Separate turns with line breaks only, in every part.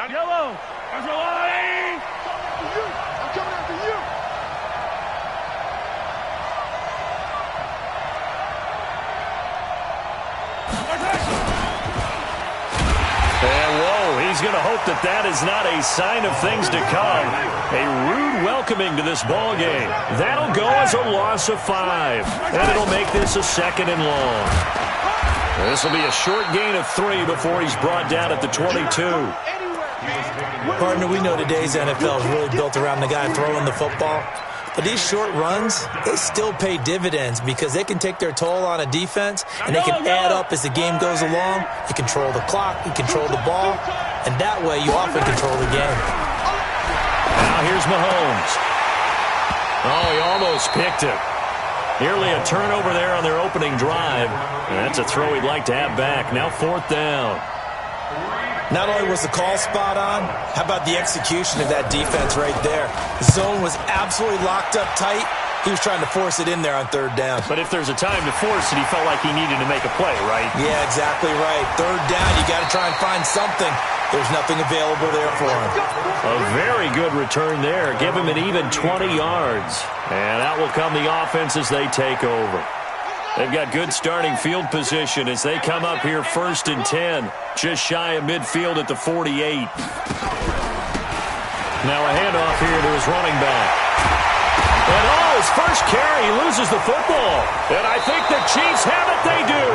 Yellow. I'm coming after you.
And whoa, he's going to hope that that is not a sign of things to come. A rude welcoming to this ball game. That'll go as a loss of 5. And it'll make this a 2nd and long. This will be a short gain of 3 before he's brought down at the 22.
Partner, we know today's NFL is really built around the guy throwing the football. But these short runs, they still pay dividends because they can take their toll on a defense and they can add up as the game goes along. You control the clock, you control the ball, and that way you often control the game.
Now here's Mahomes. Oh, he almost picked it. Nearly a turnover there on their opening drive. And that's a throw he'd like to have back. Now 4th down.
Not only was the call spot on, how about the execution of that defense right there? The zone was absolutely locked up tight. He was trying to force it in there on 3rd down.
But if there's a time to force it, he felt like he needed to make a play, right?
Yeah, exactly right. 3rd down, you got to try and find something. There's nothing available there for him.
A very good return there. Give him an even 20 yards. And out will come the offense as they take over. They've got good starting field position as they come up here 1st and 10. Just shy of midfield at the 48. Now a handoff here to his running back. And his first carry, he loses the football. And I think the Chiefs have it, they do.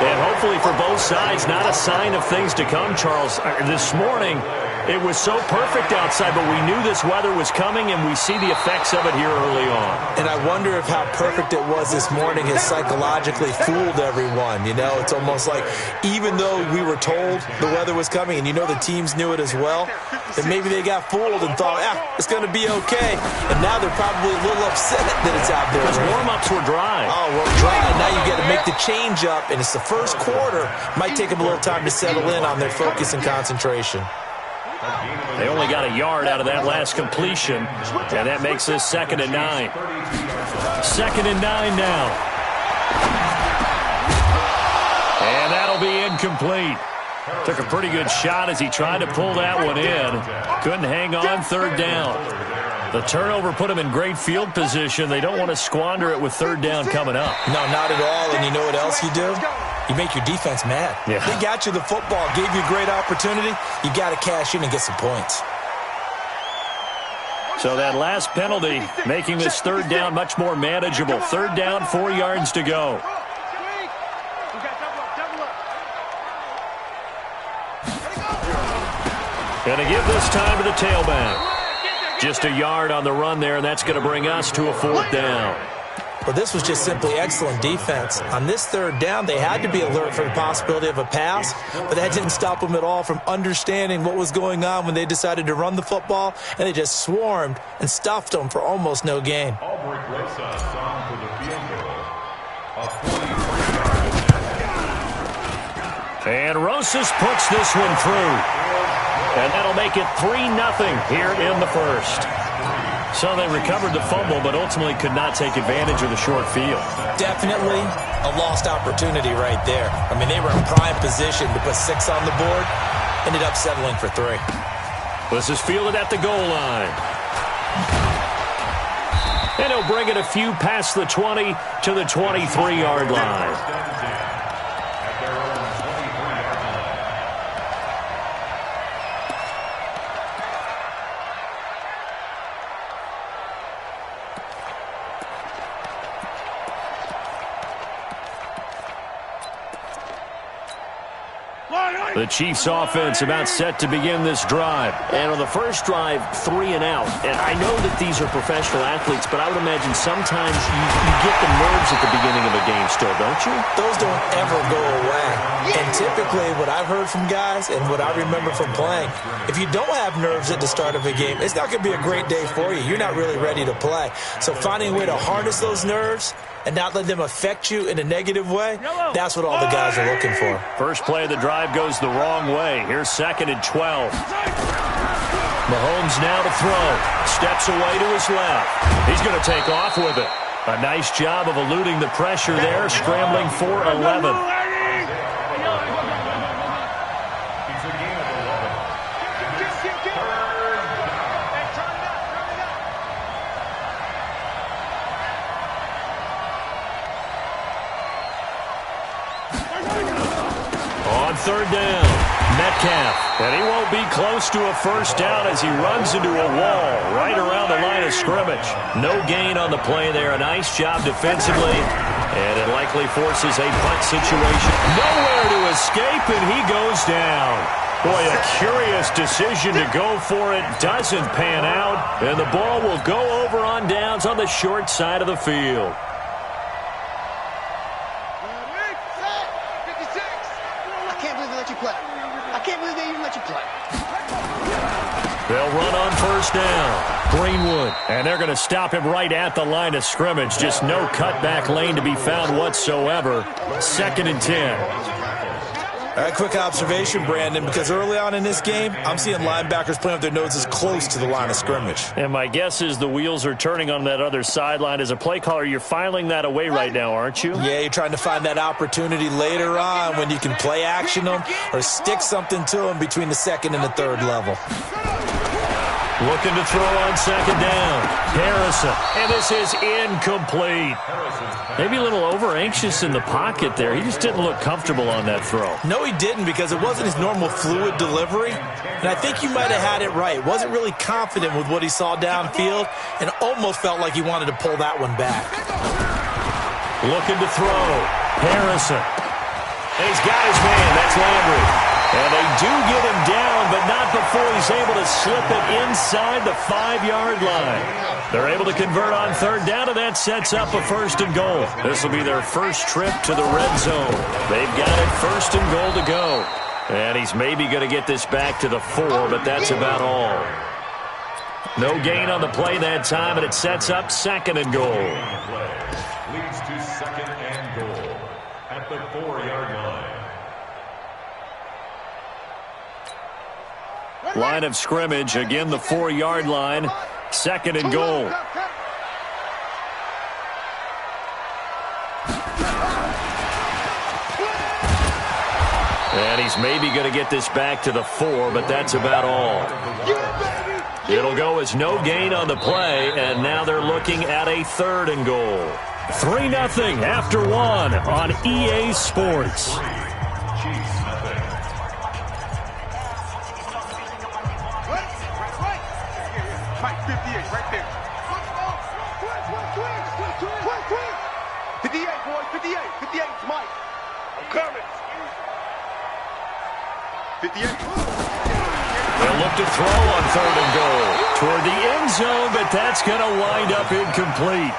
And hopefully for both sides, not a sign of things to come, Charles. This morning, it was so perfect outside, but we knew this weather was coming, and we see the effects of it here early on.
And I wonder if how perfect it was this morning has psychologically fooled everyone. You know, it's almost like even though we were told the weather was coming, and you know the teams knew it as well, that maybe they got fooled and thought, it's going to be okay. And now they're probably a little upset that it's out there.
Because warm-ups were dry.
Oh, well, dry. Now you got to make the change up, and it's the first quarter. Might take them a little time to settle in on their focus and concentration.
They only got a yard out of that last completion, and that makes this 2nd and 9. 2nd and 9 now. And that'll be incomplete. Took a pretty good shot as he tried to pull that one in. Couldn't hang on 3rd down. The turnover put him in great field position. They don't want to squander it with 3rd down coming up.
No, not at all. And you know what else you do? You make your defense mad.
Yeah.
They got you the football, gave you a great opportunity. You got to cash in and get some points.
So that last penalty making this 3rd down much more manageable. 3rd down, 4 yards to go. Going to give this time to the tailback. Just a yard on the run there, and that's going to bring us to a 4th down.
Well, this was just simply excellent defense. On this 3rd down, they had to be alert for the possibility of a pass, but that didn't stop them at all from understanding what was going on when they decided to run the football, and they just swarmed and stuffed them for almost no gain.
And Rosas puts this one through. And that'll make it 3-0 here in the 1st. So they recovered the fumble, but ultimately could not take advantage of the short field.
Definitely a lost opportunity right there. I mean, they were in prime position to put 6 on the board. Ended up settling for 3.
This is fielded at the goal line. And he'll bring it a few past the 20 to the 23-yard line. The Chiefs offense about set to begin this drive.
And on the first drive, 3 and out. And I know that these are professional athletes, but I would imagine sometimes you get the nerves at the beginning of a game still, don't you?
Those don't ever go away. And typically what I've heard from guys and what I remember from playing, if you don't have nerves at the start of a game, it's not going to be a great day for you. You're not really ready to play. So finding a way to harness those nerves and not let them affect you in a negative way, that's what all the guys are looking for.
First play of the drive goes the wrong way. Here's 2nd and 12. Mahomes now to throw. Steps away to his left. He's going to take off with it. A nice job of eluding the pressure there, scrambling for 11. third down. Metcalf, and he won't be close to a first down as he runs into a wall right around the line of scrimmage. No gain on the play there. A nice job defensively, and it likely forces a punt situation. Nowhere to escape, and he goes down. Boy, a curious decision to go for it. Doesn't pan out, and the ball will go over on downs on the short side of the field. They'll run on first down. Greenwood. And they're going to stop him right at the line of scrimmage. Just no cutback lane to be found whatsoever. 2nd and 10.
A quick observation, Brandon, because early on in this game, I'm seeing linebackers playing with their noses close to the line of scrimmage.
And my guess is the wheels are turning on that other sideline. As a play caller, you're filing that away right now, aren't you?
Yeah, you're trying to find that opportunity later on when you can play action them or stick something to them between the 2nd and the 3rd level.
Looking to throw on 2nd down. Harrison. And this is incomplete. Maybe a little over-anxious in the pocket there. He just didn't look comfortable on that throw.
No, he didn't, because it wasn't his normal fluid delivery. And I think you might have had it right. Wasn't really confident with what he saw downfield and almost felt like he wanted to pull that one back.
Looking to throw. Harrison. And he's got his man. That's Landry. And they do get him down, but not before he's able to slip it inside the 5-yard line. They're able to convert on 3rd down, and that sets up a 1st and goal. This will be their first trip to the red zone. They've got it 1st and goal to go. And he's maybe going to get this back to the 4, but that's about all. No gain on the play that time, and it sets up 2nd and goal.
Leads to 2nd and goal at the 4-yard line.
Line of scrimmage, again the 4-yard line, 2nd and goal. And he's maybe going to get this back to the 4, but that's about all. It'll go as no gain on the play, and now they're looking at a 3rd and goal. 3-0 after 1 on EA Sports.
Mike, 58, right there. 58, boys, 58. 58, Mike. I'm coming. 58.
They'll look to throw on 3rd and goal. Toward the end zone, but that's going to wind up incomplete.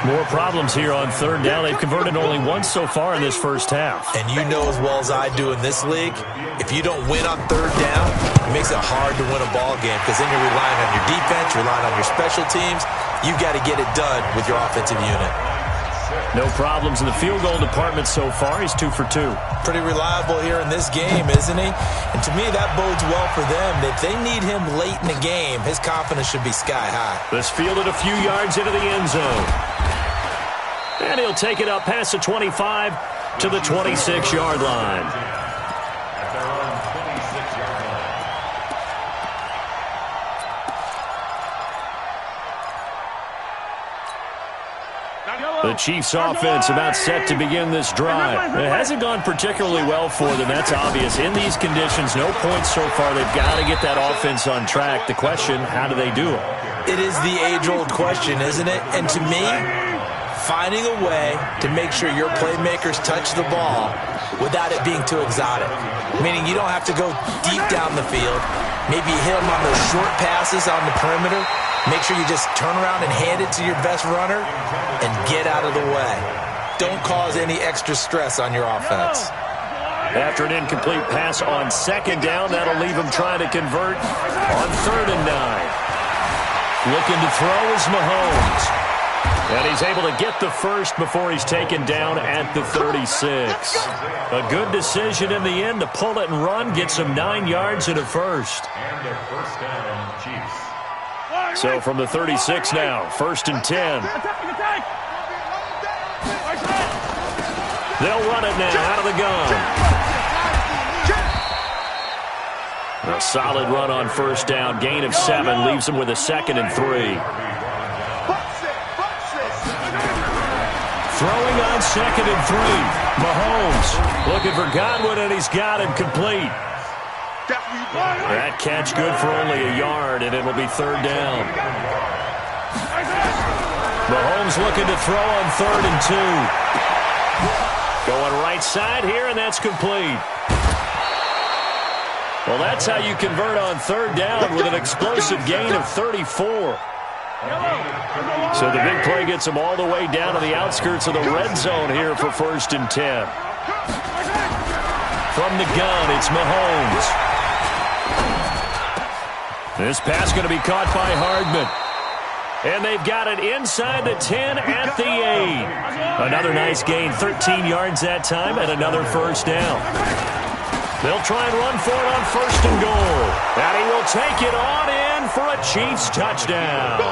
More problems here on 3rd down. They've converted only once so far in this first half.
And you know as well as I do in this league, if you don't win on 3rd down, it makes it hard to win a ball game because then you're relying on your defense, you're relying on your special teams. You've got to get it done with your offensive unit.
No problems in the field goal department so far. He's 2 for 2.
Pretty reliable here in this game, isn't he? And to me, that bodes well for them. If they need him late in the game, his confidence should be sky high.
This fielded a few yards into the end zone. And he'll take it up past the 25 to the 26-yard line. The Chiefs offense about set to begin this drive. It hasn't gone particularly well for them. That's obvious. In these conditions, no points so far. They've got to get that offense on track. The question, how do they do it?
It is the age-old question, isn't it? And to me, finding a way to make sure your playmakers touch the ball without it being too exotic. Meaning you don't have to go deep down the field. Maybe hit them on those short passes on the perimeter. Make sure you just turn around and hand it to your best runner and get out of the way. Don't cause any extra stress on your offense.
After an incomplete pass on 2nd down, that'll leave him trying to convert on 3rd and 9. Looking to throw is Mahomes. And he's able to get the first before he's taken down at the 36. A good decision in the end to pull it and run, get some 9 yards and a first.
And a first down, Chiefs.
So from the 36 now, 1st and 10. They'll run it now out of the gun. A solid run on 1st down. Gain of 7 leaves them with a 2nd and 3. Throwing on 2nd and 3. Mahomes looking for Godwin, and he's got him complete. That catch good for only a yard, and it'll be third down. Mahomes looking to throw on 3rd and 2. Going right side here, and that's complete. Well, that's how you convert on 3rd down with an explosive gain of 34. So the big play gets them all the way down to the outskirts of the red zone here for 1st and 10. From the gun, it's Mahomes. This pass going to be caught by Hardman. And they've got it inside the 10 at the 8. Another nice gain, 13 yards that time, and another first down. They'll try and run for it on 1st and goal. And he will take it on in for a Chiefs touchdown.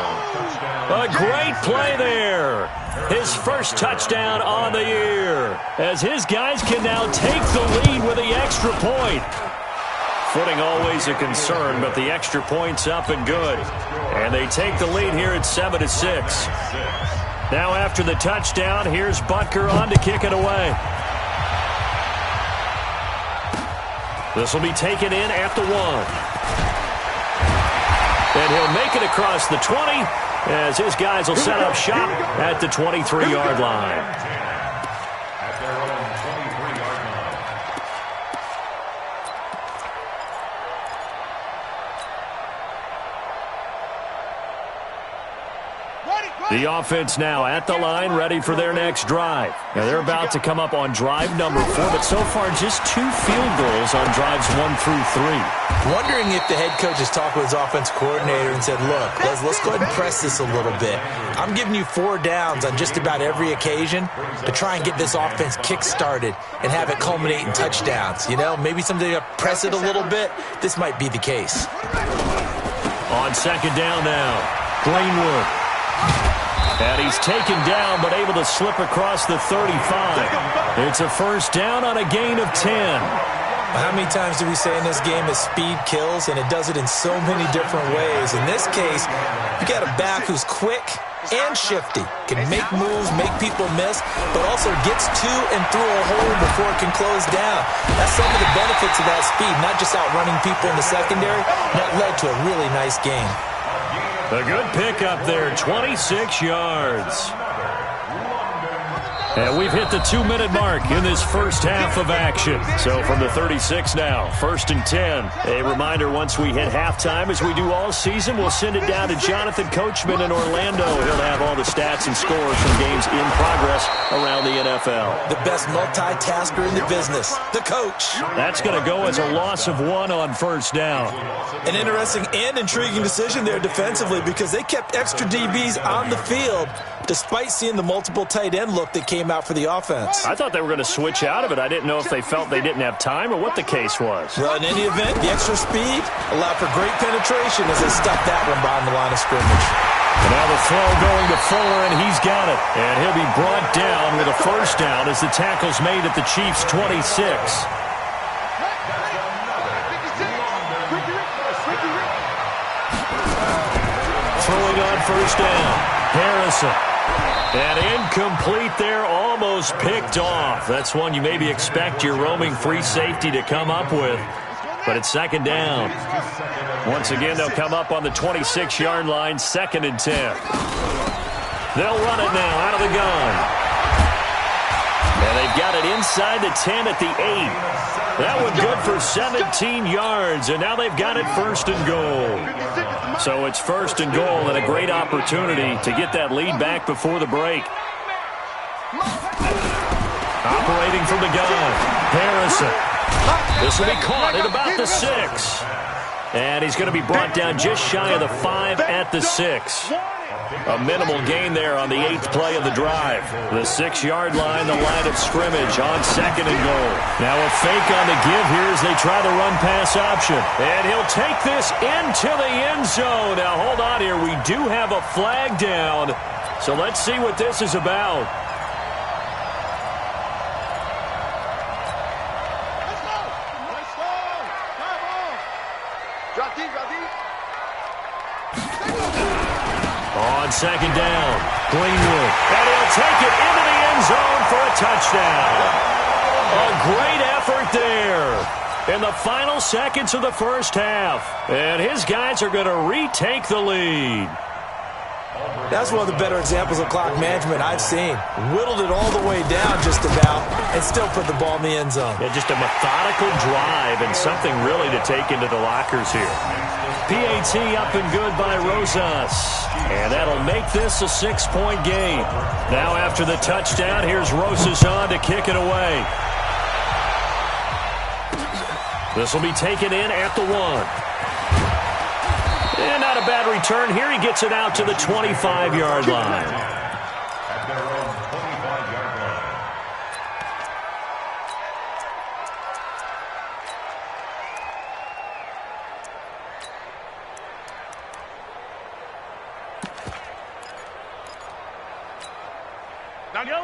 A great play there. His first touchdown on the year, as his guys can now take the lead with the extra point. Footing always a concern, but the extra point's up and good. And they take the lead here at 7-6. Now after the touchdown, here's Butker on to kick it away. This will be taken in at the 1. And he'll make it across the 20, as his guys will set up shop at the 23-yard line. The offense now at the line, ready for their next drive. Now they're about to come up on drive number 4, but so far just 2 field goals on drives 1 through 3.
Wondering if the head coach has talked with his offense coordinator and said, look, let's go ahead and press this a little bit. I'm giving you 4 downs on just about every occasion to try and get this offense kick-started and have it culminate in touchdowns. You know, maybe someday to press it a little bit. This might be the case.
On 2nd down now, Greenwood. And he's taken down, but able to slip across the 35. It's a first down on a gain of 10.
How many times do we say in this game that speed kills, and it does it in so many different ways? In this case, you got a back who's quick and shifty, can make moves, make people miss, but also gets to and through a hole before it can close down. That's some of the benefits of that speed, not just outrunning people in the secondary. That led to a really nice game.
A good pickup there, 26 yards. And we've hit the 2-minute mark in this first half of action. So from the 36 now, 1st and 10. A reminder, once we hit halftime, as we do all season, we'll send it down to Jonathan Coachman in Orlando. He'll have all the stats and scores from games in progress around the NFL.
The best multitasker in the business, the coach.
That's going to go as a loss of 1 on first down.
An interesting and intriguing decision there defensively, because they kept extra DBs on the field despite seeing the multiple tight end look that came out for the offense.
I thought they were going to switch out of it. I didn't know if they felt they didn't have time or what the case was.
Well, in any event, the extra speed allowed for great penetration as they stuffed that one behind the line of scrimmage.
And now the throw going to Fuller, and he's got it. And he'll be brought down with a first down as the tackle's made at the Chiefs' 26. Throwing on first down, Harrison. And incomplete there, almost picked off. That's one you maybe expect your roaming free safety to come up with. But it's 2nd down. Once again, they'll come up on the 26-yard line, 2nd and 10. They'll run it now out of the gun. And they've got it inside the 10 at the 8. That one good for 17 yards, and now they've got it 1st and goal. So it's 1st and goal, and a great opportunity to get that lead back before the break. Operating from the gun, Harrison. This will be caught at about the 6. And he's going to be brought down just shy of the 5 at the 6. A minimal gain there on the 8th play of the drive. The 6-yard line, the line of scrimmage on 2nd and goal. Now a fake on the give here as they try the run-pass option. And he'll take this into the end zone. Now hold on here. We do have a flag down. So let's see what this is about. On on second down. Greenwood. And he'll take it into the end zone for a touchdown. A great effort there in the final seconds of the first half. And his guys are going to retake the lead.
That's one of the better examples of clock management I've seen. Whittled it all the way down just about and still put the ball in the end zone.
Yeah, just a methodical drive and something really to take into the lockers here. PAT up and good by Rosas. And that'll make this a 6-point game. Now after the touchdown, here's Rosas on to kick it away. This will be taken in at the 1. And not a bad return here. He gets it out to the 25-yard line.
At their own 25-yard line.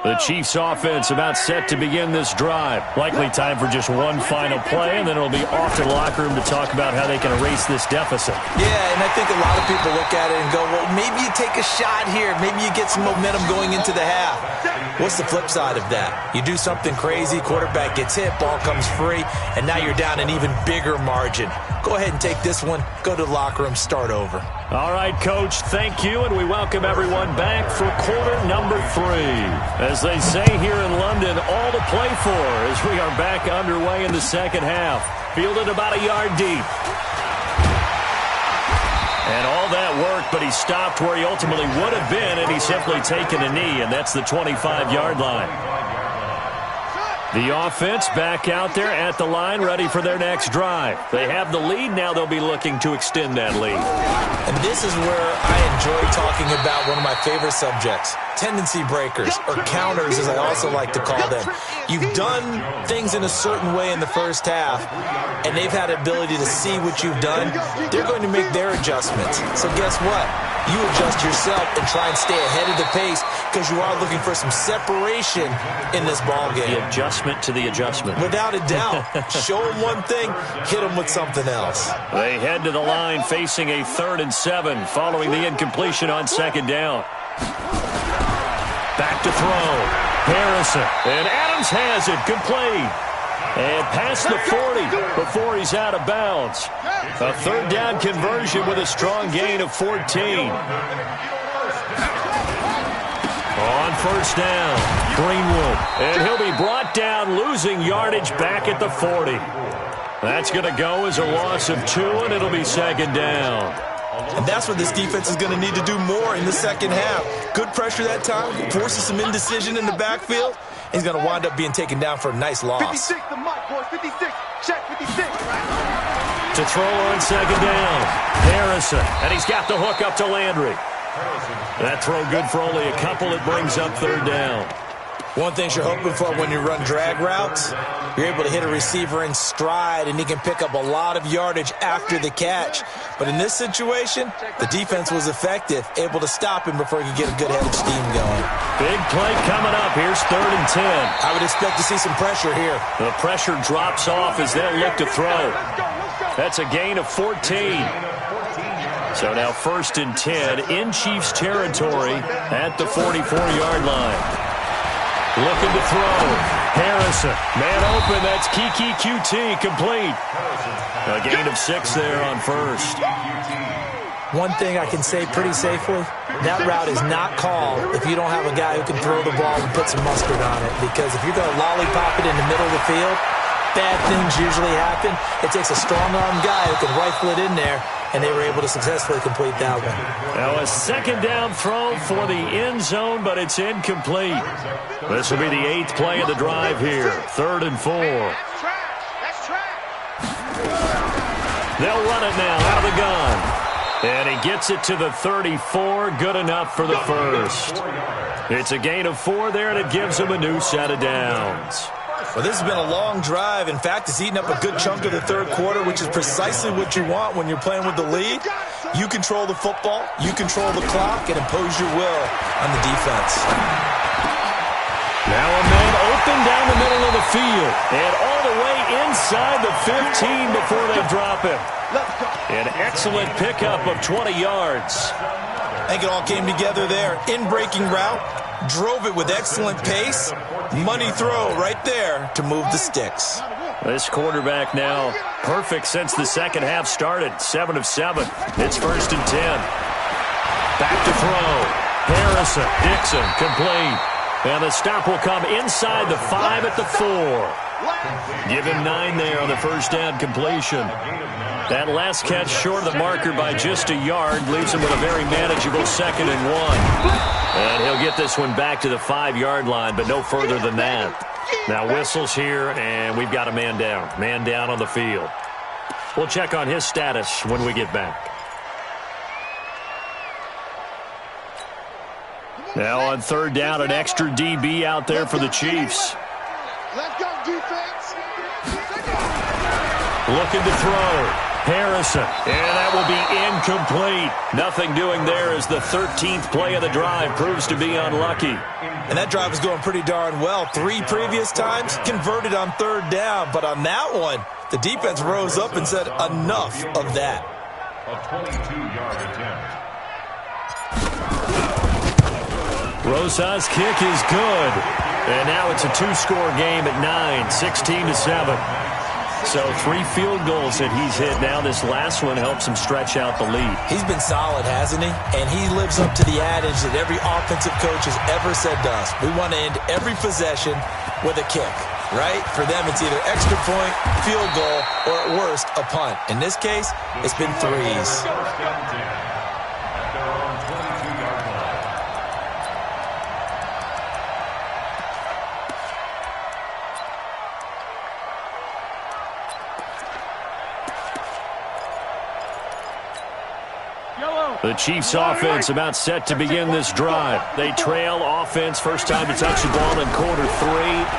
The Chiefs offense about set to begin this drive. Likely time for just one final play, and then it'll be off to the locker room to talk about how they can erase this deficit.
Yeah, and I think a lot of people look at it and go, well, maybe you take a shot here. Maybe you get some momentum going into the half. What's the flip side of that? You do something crazy, quarterback gets hit, ball comes free, and now you're down an even bigger margin. Go ahead and take this one, go to the locker room, start over.
All right, Coach, thank you, and we welcome everyone back for quarter number 3. As they say here in London, all to play for as we are back underway in the second half. Fielded about a yard deep. And all that work, but he stopped where he ultimately would have been, and he's simply taken a knee, and that's the 25-yard line. The offense back out there at the line, ready for their next drive. They have the lead. Now they'll be looking to extend that lead.
And this is where I enjoy talking about one of my favorite subjects, tendency breakers, or counters, as I also like to call them. You've done things in a certain way in the first half, and they've had the ability to see what you've done. They're going to make their adjustments. So guess what? You adjust yourself and try and stay ahead of the pace because you are looking for some separation in this ball game.
The adjustment to the adjustment.
Without a doubt. Show them one thing, hit them with something else.
They head to the line facing a 3rd and 7 following the incompletion on second down. Back to throw. Harrison. And Adams has it. Complete. And past the 40 before he's out of bounds. A 3rd down conversion with a strong gain of 14. On first down, Greenwood. And he'll be brought down, losing yardage back at the 40. That's going to go as a loss of 2, and it'll be second down.
And that's what this defense is going to need to do more in the second half. Good pressure that time, forces some indecision in the backfield. He's going to wind up being taken down for a nice loss.
56, the mic, boys. 56. Check 56.
To throw on second down, Harrison. And he's got the hook up to Landry. That throw good for only a couple. It brings up 3rd down.
One thing you're hoping for when you run drag routes, you're able to hit a receiver in stride, and he can pick up a lot of yardage after the catch. But in this situation, the defense was effective, able to stop him before he could get a good head of steam going.
Big play coming up. Here's 3rd and 10.
I would expect to see some pressure here.
The pressure drops off as they'll look to throw. That's a gain of 14. So now 1st and 10 in Chiefs territory at the 44-yard line. Looking to throw. Harrison. Man open. That's Kiki QT. Complete. A gain of 6 there on first.
One thing I can say pretty safely, that route is not called if you don't have a guy who can throw the ball and put some mustard on it. Because if you're going to lollipop it in the middle of the field, bad things usually happen. It takes a strong-arm guy who can rifle it in there, and they were able to successfully complete that one.
Now a second down throw for the end zone, but it's incomplete. This will be the 8th play of the drive here. 3rd and 4.
That's track.
They'll run it now out of the gun. And he gets it to the 34. Good enough for the first. It's a gain of 4 there, and it gives him a new set of downs.
Well, this has been a long drive. In fact, it's eaten up a good chunk of the 3rd quarter, which is precisely what you want when you're playing with the lead. You control the football, you control the clock, and impose your will on the defense.
Now a man open down the middle of the field, and all the way inside the 15 before they drop him. An excellent pickup of 20 yards.
I think it all came together there. In-breaking route, drove it with excellent pace. Money throw right there to move the sticks.
This quarterback now perfect since the second half started. 7 of 7. It's 1st and 10. Back to throw. Harrison, Dixon, complete. And the stop will come inside the 5 at the 4. Give him 9 there on the first down completion. That last catch short of the marker by just a yard leaves him with a very manageable 2nd and 1. And he'll get this one back to the 5-yard line, but no further than that. Now whistles here, and we've got a man down. Man down on the field. We'll check on his status when we get back. Now on 3rd down, an extra DB out there for the Chiefs.
Let's go, defense.
Looking to throw. Harrison. And that will be incomplete. Nothing doing there as the 13th play of the drive proves to be unlucky.
And that drive was going pretty darn well. 3 previous times converted on 3rd down. But on that one, the defense rose up and said enough of that.
A 22-yard attempt.
Rosa's kick is good. And now it's a 2-score game at 9, 16-7. So 3 field goals that he's hit now. This last one helps him stretch out the lead.
He's been solid, hasn't he? And he lives up to the adage that every offensive coach has ever said to us. We want to end every possession with a kick, right? For them, it's either extra point, field goal, or at worst, a punt. In this case, it's been 3s.
The Chiefs offense about set to begin this drive. They trail offense, first time to touch the ball in quarter 3,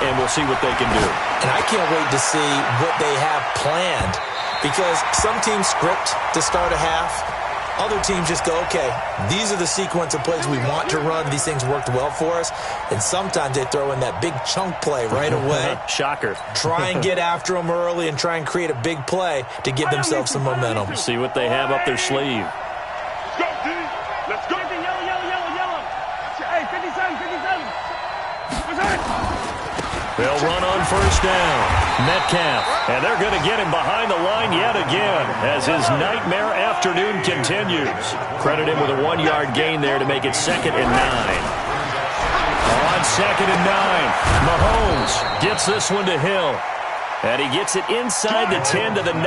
and we'll see what they can do.
And I can't wait to see what they have planned, because some teams script to start a half. Other teams just go, okay, these are the sequence of plays we want to run. These things worked well for us. And sometimes they throw in that big chunk play right away.
Shocker.
Try and get after them early and try and create a big play to give themselves some momentum.
See what they have up their sleeve.
Let's go. Yellow. Hey, 57.
They'll run on first down. Metcalf. And they're going to get him behind the line yet again as his nightmare afternoon continues. Credit him with a 1-yard gain there to make it 2nd and 9. On 2nd and 9, Mahomes gets this one to Hill. And he gets it inside the 10 to the 9.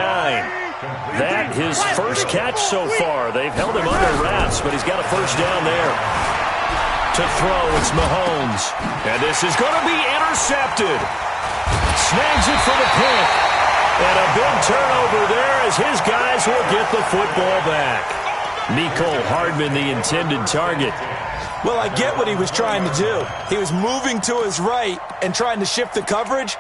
That his first catch so far. They've held him under wraps, but he's got a first down there. To throw, it's Mahomes. And this is going to be intercepted. Snags it for the pick. And a big turnover there as his guys will get the football back. Mecole Hardman, the intended target.
Well, I get what he was trying to do. He was moving to his right and trying to shift the coverage.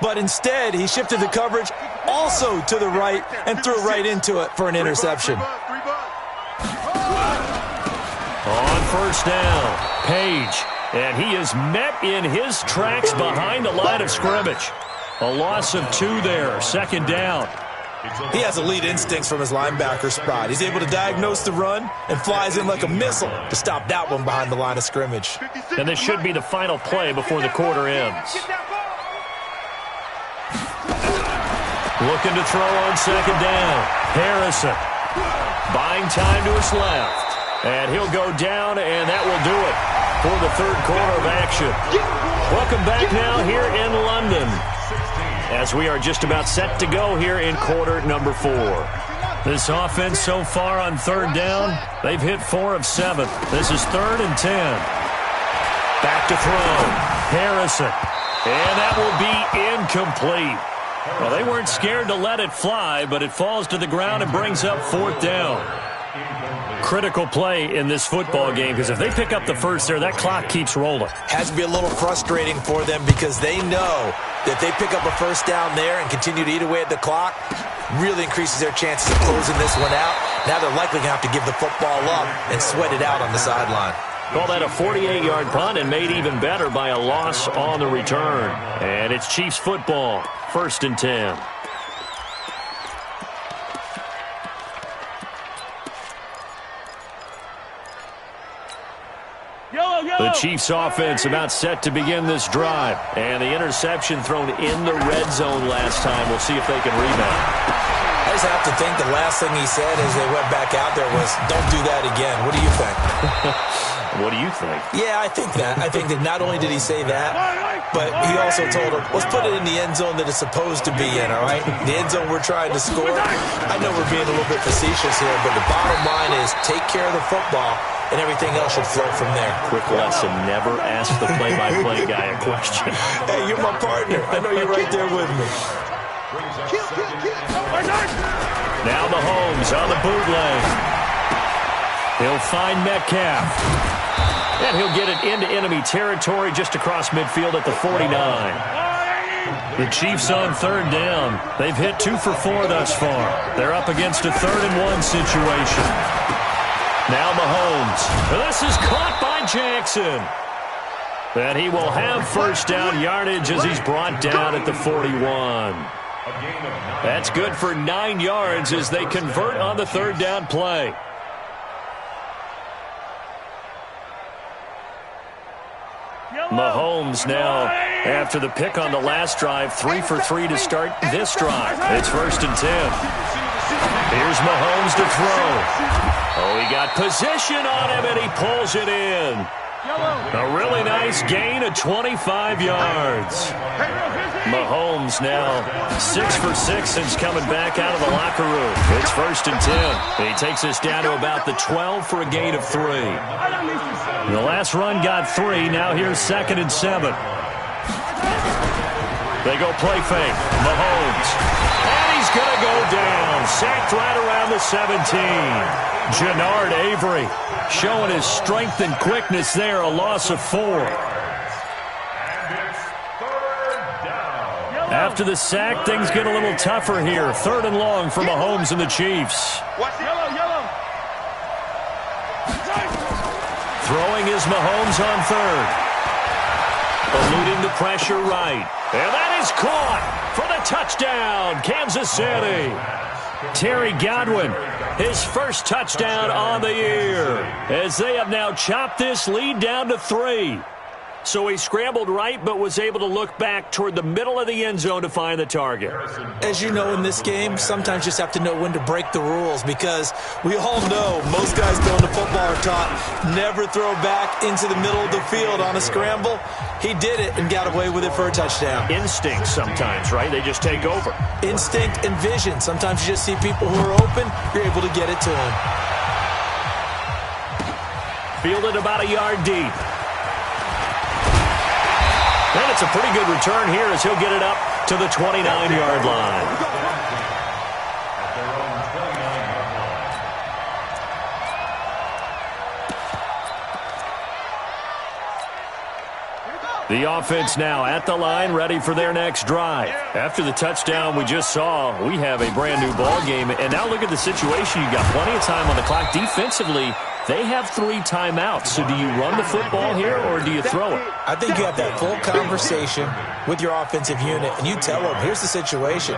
But instead, he shifted the coverage also to the right and threw right into it for an interception.
On first down, Page. And he is met in his tracks behind the line of scrimmage. A loss of 2 there, 2nd down.
He has elite instincts from his linebacker spot. He's able to diagnose the run and flies in like a missile to stop that one behind the line of scrimmage.
And this should be the final play before the quarter ends. Looking to throw on 2nd down. Harrison buying time to his left. And he'll go down, and that will do it for the 3rd quarter of action. Welcome back now here in London as we are just about set to go here in quarter number 4. This offense so far on 3rd down, they've hit 4 of 7. This is 3rd and 10. Back to throw. Harrison. And that will be incomplete. Well, they weren't scared to let it fly, but it falls to the ground and brings up 4th down. Critical play in this football game, because if they pick up the first there, that clock keeps rolling.
Has to be a little frustrating for them because they know that they pick up a first down there and continue to eat away at the clock, really increases their chances of closing this one out. Now they're likely going to have to give the football up and sweat it out on the sideline.
Call that a 48-yard punt and made even better by a loss on the return. And it's Chiefs football, 1st and 10.
The Chiefs offense about set to begin this drive. And the interception thrown in the red zone last time. We'll see if they can rebound.
I just have to think the last thing he said as they went back out there was, don't do that again. What do you think?
What do you think?
Yeah, I think that. I think that not only did he say that, but he also told him, let's put it in the end zone that it's supposed to be in, all right? The end zone we're trying to score. I know we're being a little bit facetious here, but the bottom line is take care of the football, and everything else should flow from there.
Quick lesson, never ask the play-by-play guy a question.
Hey, you're my partner. I know you're right there with me.
Now Mahomes on the bootleg. He'll find Metcalf. And he'll get it into enemy territory just across midfield at the 49. The Chiefs on third down. They've hit 2 for 4 thus far. They're up against a 3rd-and-1 situation. Now Mahomes. This is caught by Jackson. And he will have first down yardage as he's brought down at the 41. That's good for 9 yards as they convert on the 3rd down play. Mahomes now, after the pick on the last drive, 3 for 3 to start this drive. It's 1st and 10. Here's Mahomes to throw. Oh, he got position on him, and he pulls it in. A really nice gain of 25 yards. Mahomes now 6 for 6 since coming back out of the locker room. It's 1st and 10. He takes us down to about the 12 for a gain of 3. The last run got 3. Now here's 2nd and 7. They go play fake. Mahomes. And he's going to go down. Sacked right around the 17. Jannard Avery showing his strength and quickness there. A loss of 4. After the sack, things get a little tougher here. 3rd and long for Mahomes and the Chiefs. Throwing is Mahomes on 3rd. Eluding the pressure right. And that is caught for the touchdown, Kansas City. Terry Godwin, his first touchdown on the year, as they have now chopped this lead down to 3. So he scrambled right, but was able to look back toward the middle of the end zone to find the target.
As you know in this game, sometimes you just have to know when to break the rules, because we all know most guys throwing the football are taught never throw back into the middle of the field on a scramble. He did it and got away with it for a touchdown.
Instinct sometimes, right? They just take over. Instinct
and vision. Sometimes you just see people who are open, you're able to get it to them.
Fielded about a yard deep. And it's a pretty good return here as he'll get it up to the 29-yard line. The offense now at the line, ready for their next drive. After the touchdown we just saw, we have a brand-new ball game. And now look at the situation. You've got plenty of time on the clock. Defensively, they have 3 timeouts. So do you run the football here or do you throw it?
I think you have that full conversation with your offensive unit, and you tell them, here's the situation.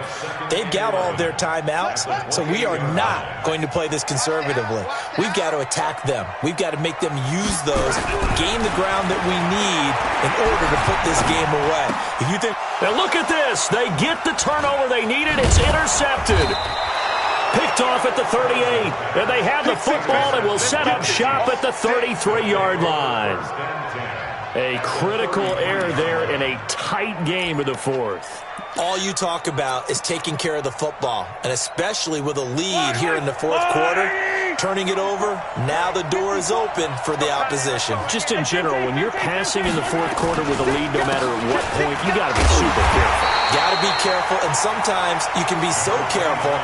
They've got all of their timeouts, so we are not going to play this conservatively. We've got to attack them. We've got to make them use those, gain the ground that we need in order to put this game away. If you think...
Now look at this. They get the turnover they needed. It's intercepted. Picked off at the 38. And they have the football and will set up shop at the 33-yard line. A critical error there in a tight game of the 4th.
All you talk about is taking care of the football, and especially with a lead here in the 4th quarter, turning it over, now the door is open for the opposition.
Just in general, when you're passing in the 4th quarter with a lead, no matter at what point, you got to be super careful.
Got to be careful, and sometimes you can be so careful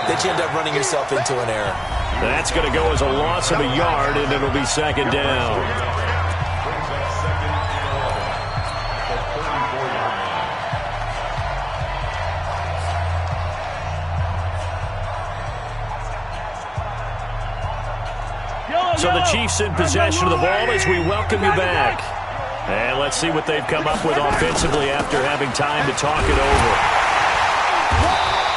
that you end up running yourself into an error.
That's going to go as a loss of a yard, and it'll be 2nd down. So the Chiefs in possession of the ball as we welcome you back. And let's see what they've come up with offensively after having time to talk it over.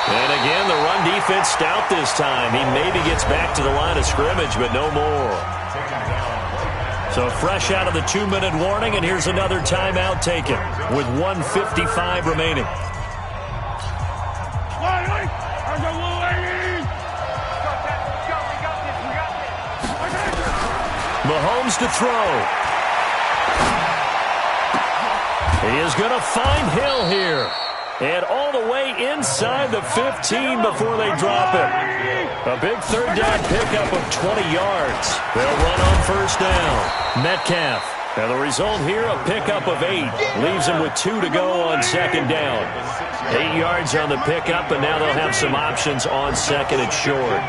And again, the run defense stout this time. He maybe gets back to the line of scrimmage, but no more. So fresh out of the 2-minute warning, and here's another timeout taken with 1:55 remaining. Mahomes to throw. He is going to find Hill here. And all the way inside the 15 before they drop it. A big third down pickup of 20 yards. They'll run on first down. Metcalf. And the result here, a pickup of 8. Leaves him with 2 to go on second down. 8 yards on the pickup, and now they'll have some options on second and short.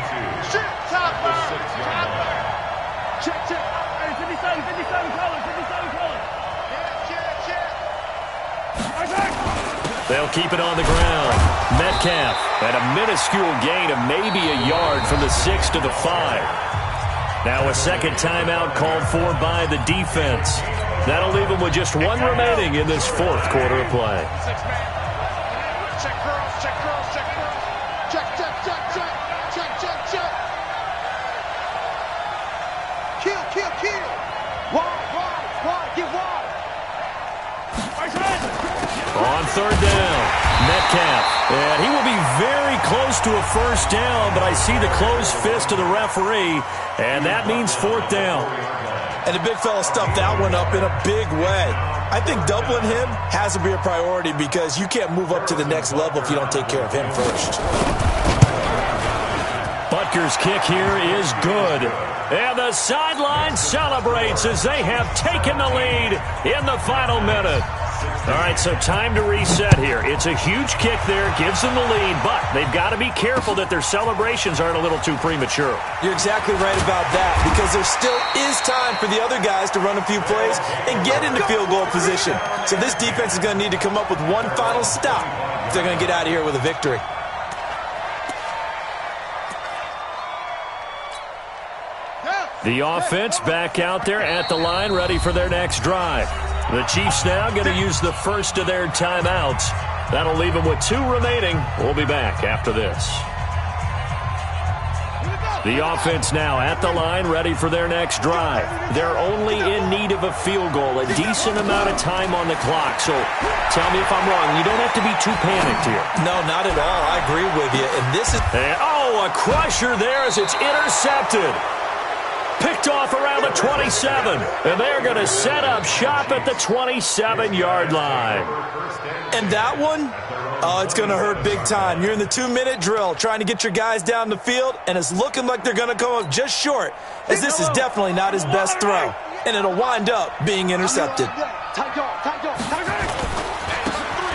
They'll keep it on the ground. Metcalf at a minuscule gain of maybe a yard from the 6 to the 5. Now a second timeout called for by the defense. That'll leave them with just 1 remaining in this fourth quarter of play.
Check girls, check girls, check girls. Check, check, check, check. Check, check, check. Kill, kill, kill. Wide, get wide.
On third down, Metcalf. And he will be very close to a first down, but I see the closed fist of the referee, and that means fourth down.
And the big fella stuffed that one up in a big way. I think doubling him has to be a priority because you can't move up to the next level if you don't take care of him first.
Butker's kick here is good. And the sideline celebrates as they have taken the lead in the final minute. All right, so time to reset here. It's a huge kick there, gives them the lead, but they've got to be careful that their celebrations aren't a little too premature.
You're exactly right about that because there still is time for the other guys to run a few plays and get into field goal position. So this defense is going to need to come up with one final stop if they're going to get out of here with a victory.
The offense back out there at the line, ready for their next drive. The Chiefs now going to use the first of their timeouts. That'll leave them with 2 remaining. We'll be back after this. The offense now at the line, ready for their next drive. They're only in need of a field goal, a decent amount of time on the clock. So tell me if I'm wrong. You don't have to be too panicked here.
No, not at all. I agree with you. And this is...
And, a crusher there as it's intercepted. Picked off around the 27, and they're going to set up shop at the 27-yard line.
And that one, it's going to hurt big time. You're in the 2-minute drill trying to get your guys down the field, and it's looking like they're going to come up just short, as this is definitely not his best throw, and it'll wind up being intercepted.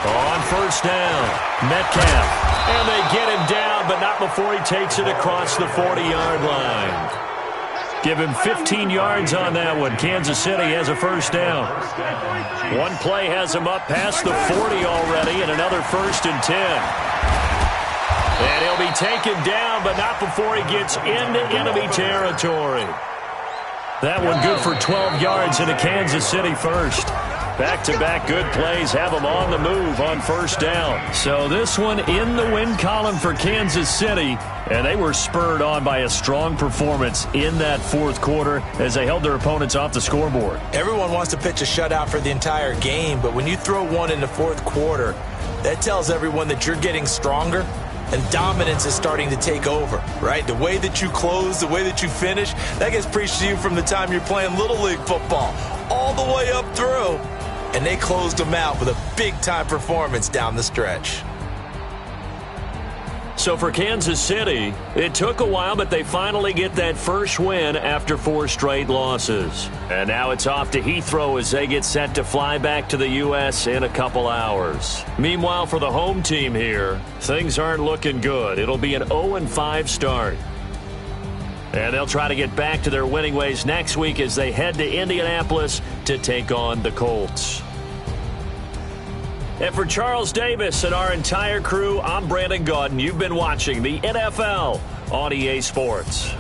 On first down, Metcalf, and they get him down, but not before he takes it across the 40-yard line. Give him 15 yards on that one. Kansas City has a first down. One play has him up past the 40 already, and another 1st and 10. And he'll be taken down, but not before he gets into enemy territory. That one good for 12 yards into Kansas City first. Back-to-back good plays have them on the move on first down. So this one in the win column for Kansas City, and they were spurred on by a strong performance in that fourth quarter as they held their opponents off the scoreboard.
Everyone wants to pitch a shutout for the entire game, but when you throw one in the fourth quarter, that tells everyone that you're getting stronger and dominance is starting to take over, right? The way that you close, the way that you finish, that gets preached to you from the time you're playing Little League football all the way up through. And they closed them out with a big-time performance down the stretch.
So for Kansas City, it took a while, but they finally get that first win after 4 straight losses. And now it's off to Heathrow as they get set to fly back to the U.S. in a couple hours. Meanwhile, for the home team here, things aren't looking good. It'll be an 0-5 start. And they'll try to get back to their winning ways next week as they head to Indianapolis to take on the Colts. And for Charles Davis and our entire crew, I'm Brandon Gaudin. You've been watching the NFL on EA Sports.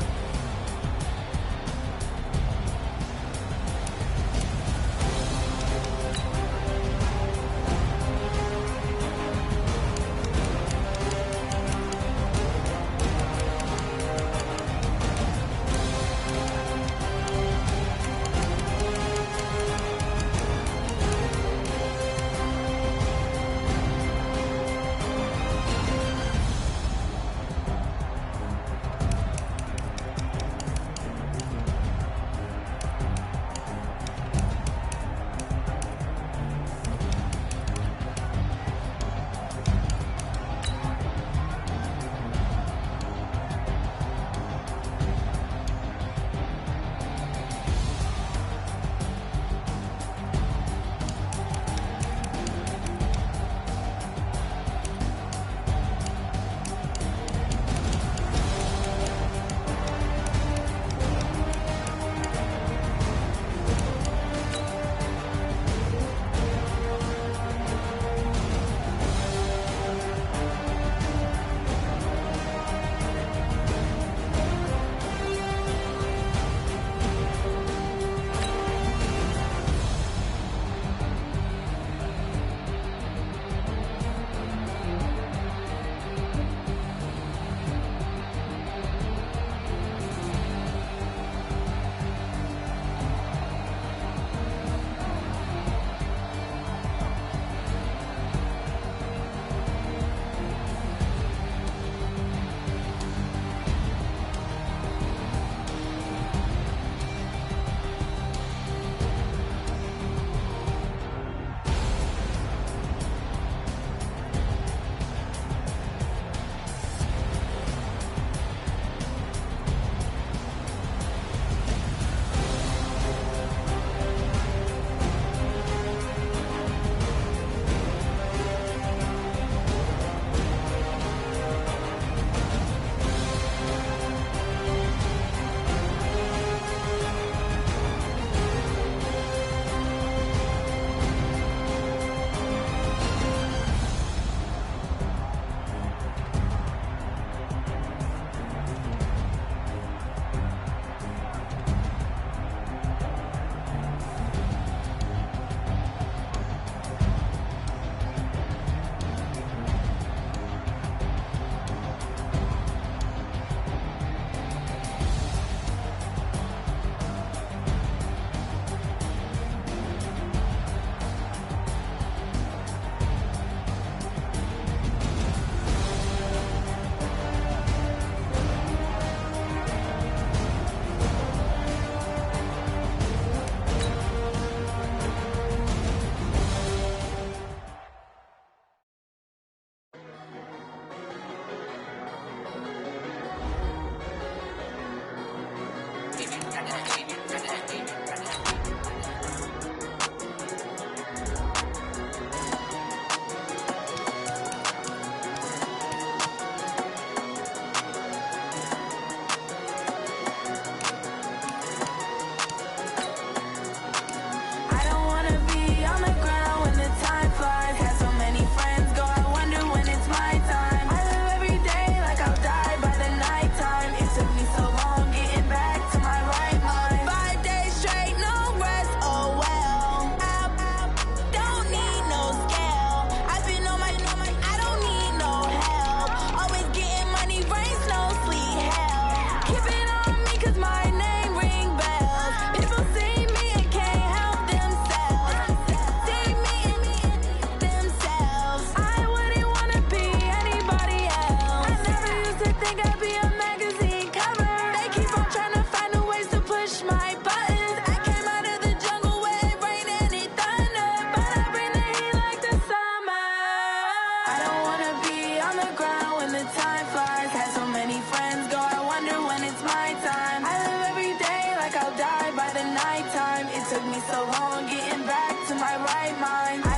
so long getting back to my right mind.